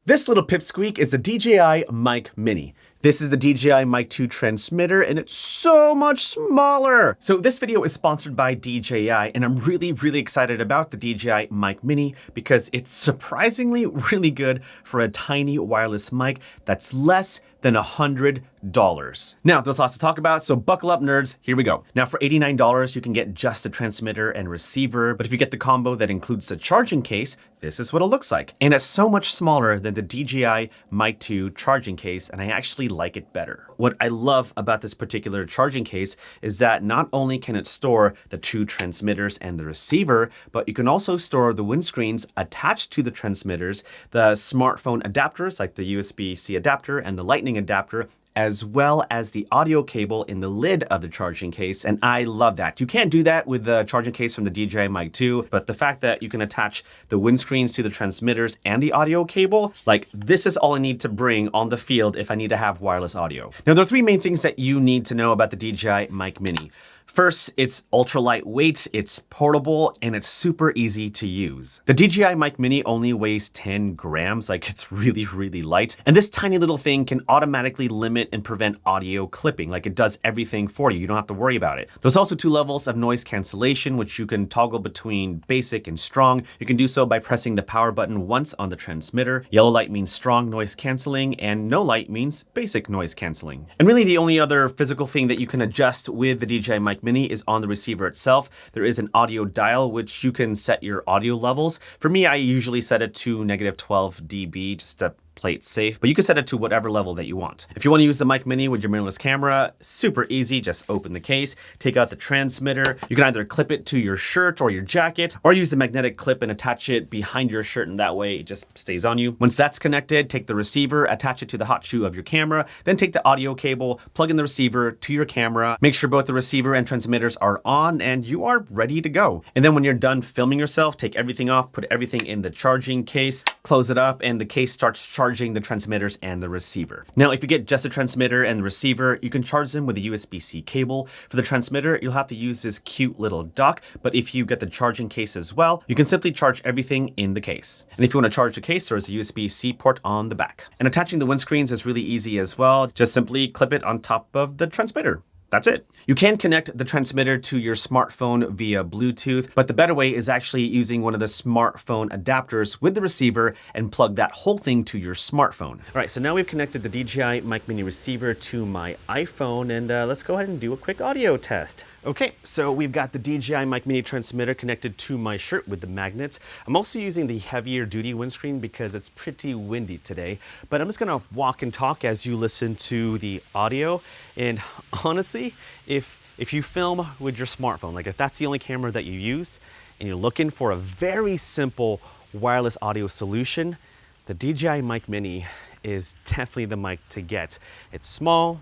This little pipsqueak is the DJI Mic Mini. This is the DJI Mic 2 transmitter, and it's so much smaller. So this video is sponsored by DJI, and I'm really excited about the DJI Mic Mini because it's surprisingly really good for a tiny wireless mic that's less than $100. Now, there's lots to talk about, so buckle up, nerds. Here we go. Now, for $89, you can get just the transmitter and receiver, but if you get the combo that includes the charging case, this is what it looks like. And it's so much smaller than the DJI Mic 2 charging case, and I actually like it better. What I love about this particular charging case is that not only can it store the two transmitters and the receiver, but you can also store the windscreens attached to the transmitters, the smartphone adapters like the USB-C adapter and the Lightning adapter, as well as the audio cable in the lid of the charging case, and I love that. You can't do that with the charging case from the DJI Mic 2, but the fact that you can attach the windscreens to the transmitters and the audio cable, like this is all I need to bring on the field if I need to have wireless audio. Now, there are three main things that you need to know about the DJI Mic Mini. First, it's ultra lightweight, it's portable, and it's super easy to use. The DJI Mic Mini only weighs 10 grams, like it's really light. And this tiny little thing can automatically limit and prevent audio clipping, like it does everything for you. You don't have to worry about it. There's also two levels of noise cancellation, which you can toggle between basic and strong. You can do so by pressing the power button once on the transmitter. Yellow light means strong noise canceling, and no light means basic noise canceling. And really the only other physical thing that you can adjust with the DJI Mic Mini is on the receiver itself. There is an audio dial which you can set your audio levels. For me, I usually set it to -12 dB just to play it safe, but you can set it to whatever level that you want. If you want to use the Mic Mini with your mirrorless camera, super easy. Just open the case, take out the transmitter. You can either clip it to your shirt or your jacket, or use the magnetic clip and attach it behind your shirt, and that way it just stays on you. Once that's connected, take the receiver, attach it to the hot shoe of your camera, then take the audio cable, plug in the receiver to your camera, make sure both the receiver and transmitters are on, and you are ready to go. And then when you're done filming yourself, take everything off, put everything in the charging case, close it up, and the case starts charging the transmitters and the receiver. Now, if you get just a transmitter and the receiver, you can charge them with a USB-C cable. For the transmitter, you'll have to use this cute little dock, but if you get the charging case as well, you can simply charge everything in the case. And if you want to charge the case, there's a USB-C port on the back. And attaching the windscreens is really easy as well. Just simply clip it on top of the transmitter. That's it. You can connect the transmitter to your smartphone via Bluetooth, but the better way is actually using one of the smartphone adapters with the receiver and plug that whole thing to your smartphone. All right, so now we've connected the DJI Mic Mini receiver to my iPhone, and let's go ahead and do a quick audio test. Okay, so we've got the DJI Mic Mini transmitter connected to my shirt with the magnets. I'm also using the heavier duty windscreen because it's pretty windy today, but I'm just gonna walk and talk as you listen to the audio. And honestly, if you film with your smartphone, like if that's the only camera that you use and you're looking for a very simple wireless audio solution, the DJI Mic Mini is definitely the mic to get. It's small,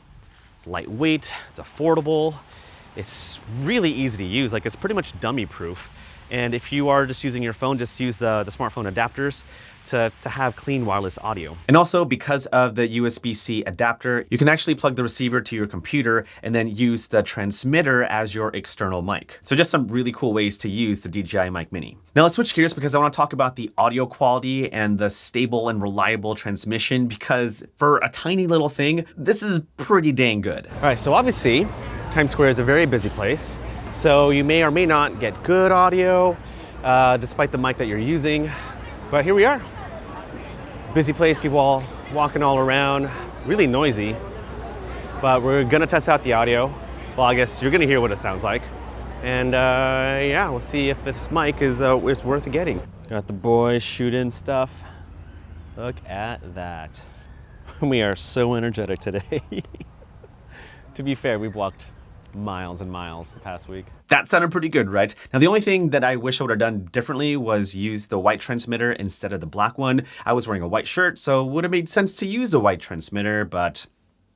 it's lightweight, it's affordable, it's really easy to use. Like it's pretty much dummy proof. And if you are just using your phone, just use the smartphone adapters to have clean wireless audio. And also, because of the USB-C adapter, you can actually plug the receiver to your computer and then use the transmitter as your external mic. So just some really cool ways to use the DJI Mic Mini. Now let's switch gears because I want to talk about the audio quality and the stable and reliable transmission, because for a tiny little thing, this is pretty dang good. All right, so obviously, Times Square is a very busy place. So you may or may not get good audio despite the mic that you're using, but here we are. Busy place, people all walking all around, really noisy, but we're gonna test out the audio. Well, I guess you're gonna hear what it sounds like. And yeah, we'll see if this mic is worth getting. Got the boys shooting stuff. Look at that. We are so energetic today. To be fair, we've walked miles and miles the past week. That sounded pretty good, right? Now, the only thing that I wish I would have done differently was use the white transmitter instead of the black one. I was wearing a white shirt, so it would have made sense to use a white transmitter, but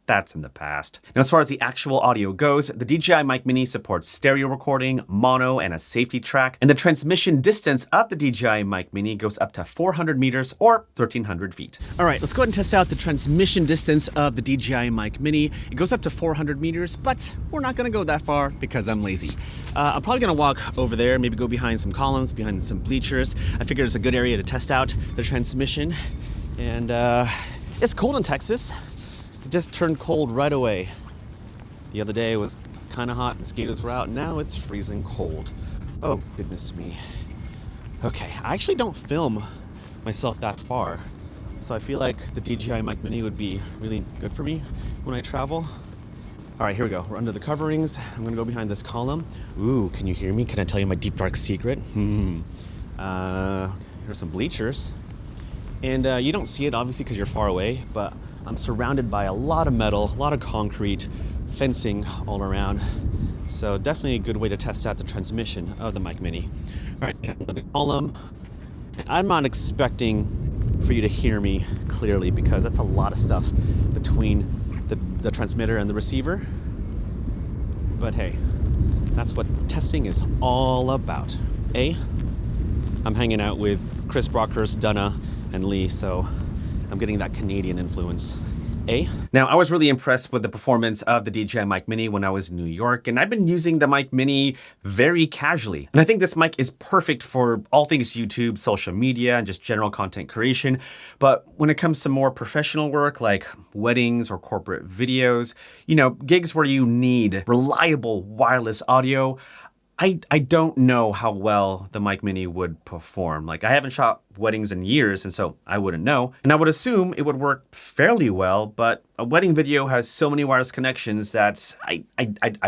that's in the past. Now, as far as the actual audio goes, the DJI Mic Mini supports stereo recording, mono, and a safety track, and the transmission distance of the DJI Mic Mini goes up to 400 meters or 1,300 feet. All right, let's go ahead and test out the transmission distance of the DJI Mic Mini. It goes up to 400 meters, but we're not gonna go that far because I'm lazy. I'm probably gonna walk over there, maybe go behind some columns, behind some bleachers. I figured it's a good area to test out the transmission. And it's cold in Texas. It just turned cold right away. The other day it was kind of hot, mosquitoes were out. Now it's freezing cold. Oh, goodness me. Okay, I actually don't film myself that far, so I feel like the DJI Mic Mini would be really good for me when I travel. All right, here we go. We're under the coverings. I'm gonna go behind this column. Ooh, can you hear me? Can I tell you my deep dark secret? Here's some bleachers. And you don't see it obviously because you're far away, but I'm surrounded by a lot of metal, a lot of concrete, fencing all around. So definitely a good way to test out the transmission of the Mic Mini. All right, another column. I'm not expecting for you to hear me clearly because that's a lot of stuff between the transmitter and the receiver. But hey, that's what testing is all about. I'm hanging out with Chris Brockhurst, Donna, and Lee, so I'm getting that Canadian influence. Now, I was really impressed with the performance of the DJI Mic Mini when I was in New York, and I've been using the Mic Mini very casually. And I think this mic is perfect for all things YouTube, social media, and just general content creation. But when it comes to more professional work like weddings or corporate videos, you know, gigs where you need reliable wireless audio, I don't know how well the Mic Mini would perform. Like, I haven't shot weddings in years, and so I wouldn't know. And I would assume it would work fairly well, but a wedding video has so many wireless connections that I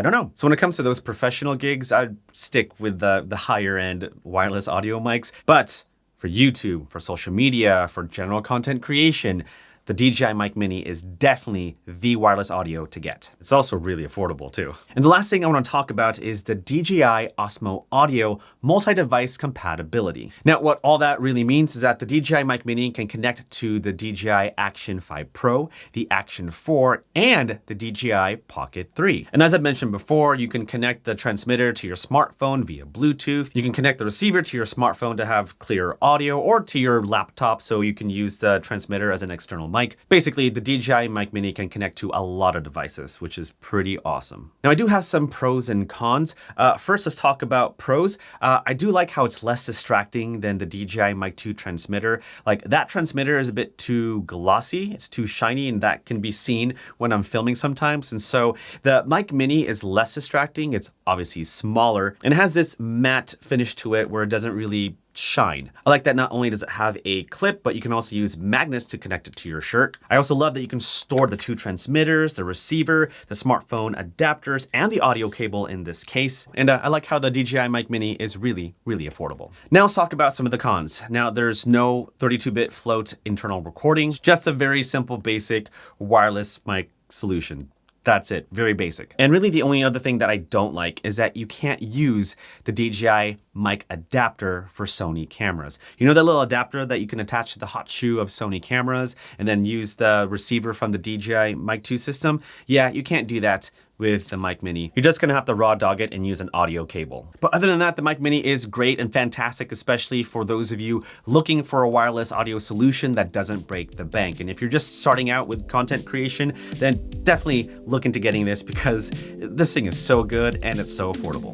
don't know. So when it comes to those professional gigs, I'd stick with the higher end wireless audio mics. But for YouTube, for social media, for general content creation, the DJI Mic Mini is definitely the wireless audio to get. It's also really affordable too. And the last thing I want to talk about is the DJI Osmo Audio multi-device compatibility. Now, what all that really means is that the DJI Mic Mini can connect to the DJI Action 5 Pro, the Action 4, and the DJI Pocket 3. And as I mentioned before, you can connect the transmitter to your smartphone via Bluetooth. You can connect the receiver to your smartphone to have clear audio, or to your laptop so you can use the transmitter as an external mic. Basically, the DJI Mic Mini can connect to a lot of devices, which is pretty awesome. Now, I do have some pros and cons. First, let's talk about pros. I do like how it's less distracting than the DJI Mic 2 transmitter. Like, that transmitter is a bit too glossy, it's too shiny, and that can be seen when I'm filming sometimes. And so the Mic Mini is less distracting. It's obviously smaller and it has this matte finish to it where it doesn't really shine. I like that not only does it have a clip, but you can also use magnets to connect it to your shirt. I also love that you can store the two transmitters, the receiver, the smartphone adapters, and the audio cable in this case. And I like how the DJI Mic Mini is really, really affordable. Now let's talk about some of the cons. Now, there's no 32-bit float internal recording, just a very simple, basic wireless mic solution. That's it, very basic. And really the only other thing that I don't like is that you can't use the DJI mic adapter for Sony cameras. You know that little adapter that you can attach to the hot shoe of Sony cameras and then use the receiver from the DJI Mic 2 system? Yeah, you can't do that with the Mic Mini. You're just gonna have to raw dog it and use an audio cable. But other than that, the Mic Mini is great and fantastic, especially for those of you looking for a wireless audio solution that doesn't break the bank. And if you're just starting out with content creation, then definitely look into getting this because this thing is so good and it's so affordable.